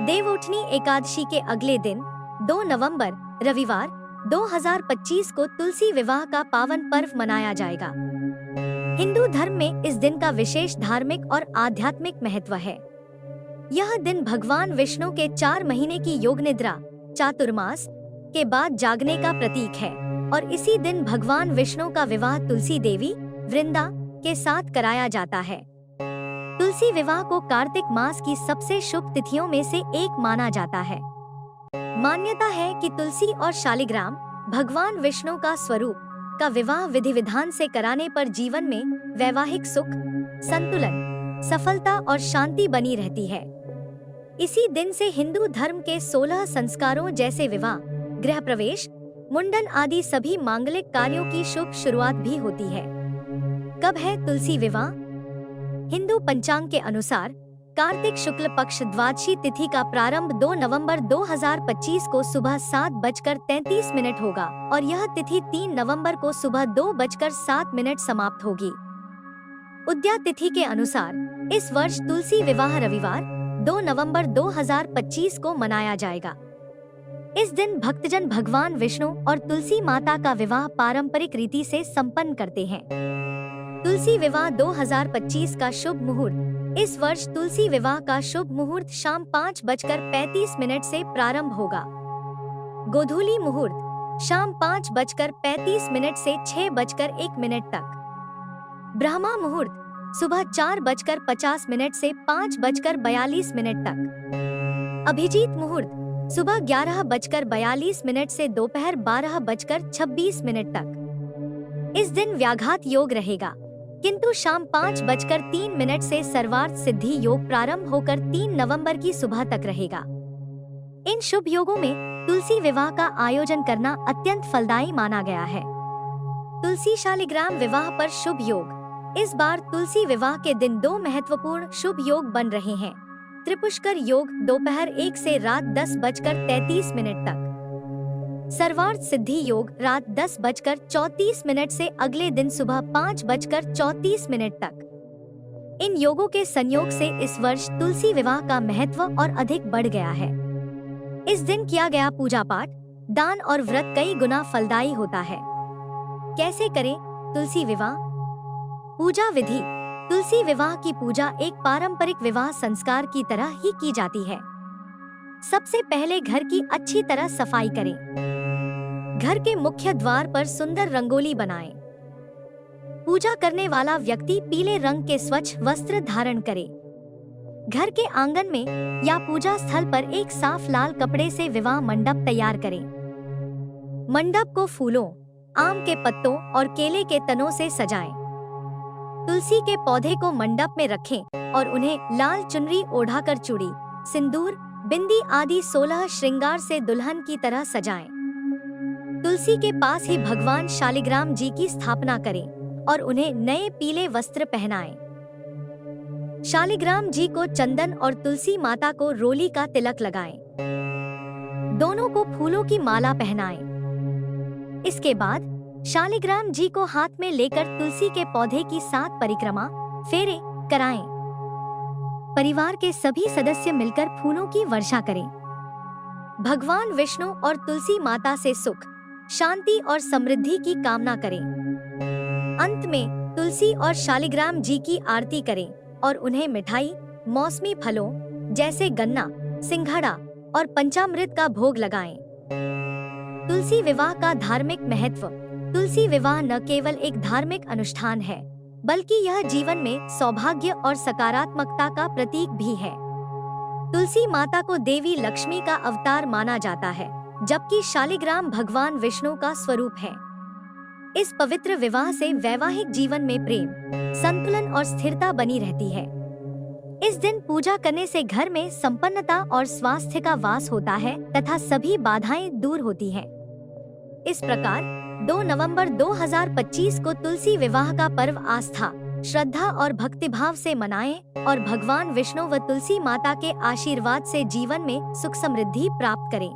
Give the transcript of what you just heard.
देवउठनी एकादशी के अगले दिन 2 नवंबर रविवार 2025 को तुलसी विवाह का पावन पर्व मनाया जाएगा। हिंदू धर्म में इस दिन का विशेष धार्मिक और आध्यात्मिक महत्व है। यह दिन भगवान विष्णु के 4 महीने की योग निद्रा चातुर्मास के बाद जागने का प्रतीक है और इसी दिन भगवान विष्णु का विवाह तुलसी देवी वृंदा के साथ कराया जाता है। तुलसी विवाह को कार्तिक मास की सबसे शुभ तिथियों में से एक माना जाता है। मान्यता है कि तुलसी और शालिग्राम भगवान विष्णु का स्वरूप का विवाह विधि विधान से कराने पर जीवन में वैवाहिक सुख, संतुलन, सफलता और शांति बनी रहती है। इसी दिन से हिंदू धर्म के 16 संस्कारों जैसे विवाह, गृह प्रवेश, मुंडन आदि सभी मांगलिक कार्यों की शुभ शुरुआत भी होती है। कब है तुलसी विवाह? हिंदू पंचांग के अनुसार कार्तिक शुक्ल पक्ष द्वादशी तिथि का प्रारंभ 2 नवंबर 2025 को सुबह 7:33 होगा और यह तिथि 3 नवंबर को सुबह 2:07 समाप्त होगी। उद्या तिथि के अनुसार इस वर्ष तुलसी विवाह रविवार 2 नवंबर 2025 को मनाया जाएगा। इस दिन भक्तजन भगवान विष्णु और तुलसी माता का विवाह पारंपरिक रीति से संपन्न करते हैं। तुलसी विवाह 2025 का शुभ मुहूर्त। इस वर्ष तुलसी विवाह का शुभ मुहूर्त शाम 5:35 से प्रारंभ होगा। गोधूली मुहूर्त शाम 5:35 से 6:01 तक। ब्रह्मा मुहूर्त सुबह 4:50 से 5:42 तक। अभिजीत मुहूर्त सुबह 11:42 से दोपहर 12:26 तक। इस दिन व्याघात योग रहेगा, किंतु शाम 5:03 से सर्वार्थ सिद्धि योग प्रारंभ होकर 3 नवंबर की सुबह तक रहेगा। इन शुभ योगों में तुलसी विवाह का आयोजन करना अत्यंत फलदायी माना गया है। तुलसी शालिग्राम विवाह पर शुभ योग। इस बार तुलसी विवाह के दिन 2 महत्वपूर्ण शुभ योग बन रहे हैं। त्रिपुष्कर योग दोपहर 1 से रात 10:33 तक। सर्वार्थ सिद्धि योग रात 10:34 से अगले दिन सुबह 5:34 तक। इन योगों के संयोग से इस वर्ष तुलसी विवाह का महत्व और अधिक बढ़ गया है। इस दिन किया गया पूजा पाठ, दान और व्रत कई गुना फलदायी होता है। कैसे करें तुलसी विवाह? पूजा विधि। तुलसी विवाह की पूजा एक पारंपरिक विवाह संस्कार की तरह ही की जाती है। सबसे पहले घर की अच्छी तरह सफाई करें। घर के मुख्य द्वार पर सुंदर रंगोली बनाएं। पूजा करने वाला व्यक्ति पीले रंग के स्वच्छ वस्त्र धारण करे। घर के आंगन में या पूजा स्थल पर एक साफ लाल कपड़े से विवाह मंडप तैयार करें। मंडप को फूलों, आम के पत्तों और केले के तनों से सजाएं। तुलसी के पौधे को मंडप में रखें और उन्हें लाल चुनरी ओढ़ाकर चूड़ी, सिंदूर, बिंदी आदि 16 श्रृंगार से दुल्हन की तरह सजाएं। तुलसी के पास ही भगवान शालिग्राम जी की स्थापना करें और उन्हें नए पीले वस्त्र पहनाएं। शालिग्राम जी को चंदन और तुलसी माता को रोली का तिलक लगाएं। दोनों को फूलों की माला पहनाएं। इसके बाद शालिग्राम जी को हाथ में लेकर तुलसी के पौधे की 7 परिक्रमा फेरे कराएं। परिवार के सभी सदस्य मिलकर फूलों की वर्षा करें। भगवान विष्णु और तुलसी माता से सुख, शांति और समृद्धि की कामना करें। अंत में तुलसी और शालिग्राम जी की आरती करें और उन्हें मिठाई, मौसमी फलों जैसे गन्ना, सिंघाड़ा और पंचामृत का भोग लगाएं। तुलसी विवाह का धार्मिक महत्व। तुलसी विवाह न केवल एक धार्मिक अनुष्ठान है, बल्कि यह जीवन में सौभाग्य और सकारात्मकता का प्रतीक भी है। तुलसी माता को देवी लक्ष्मी का अवतार माना जाता है, जबकि शालिग्राम भगवान विष्णु का स्वरूप है। इस पवित्र विवाह से वैवाहिक जीवन में प्रेम, संतुलन और स्थिरता बनी रहती है। इस दिन पूजा करने से घर में संपन्नता और स्वास्थ्य का वास होता है तथा सभी बाधाएं दूर होती हैं। इस प्रकार 2 नवंबर 2025 को तुलसी विवाह का पर्व आस्था, श्रद्धा और भक्तिभाव से मनाएं और भगवान विष्णु व तुलसी माता के आशीर्वाद से जीवन में सुख समृद्धि प्राप्त करें।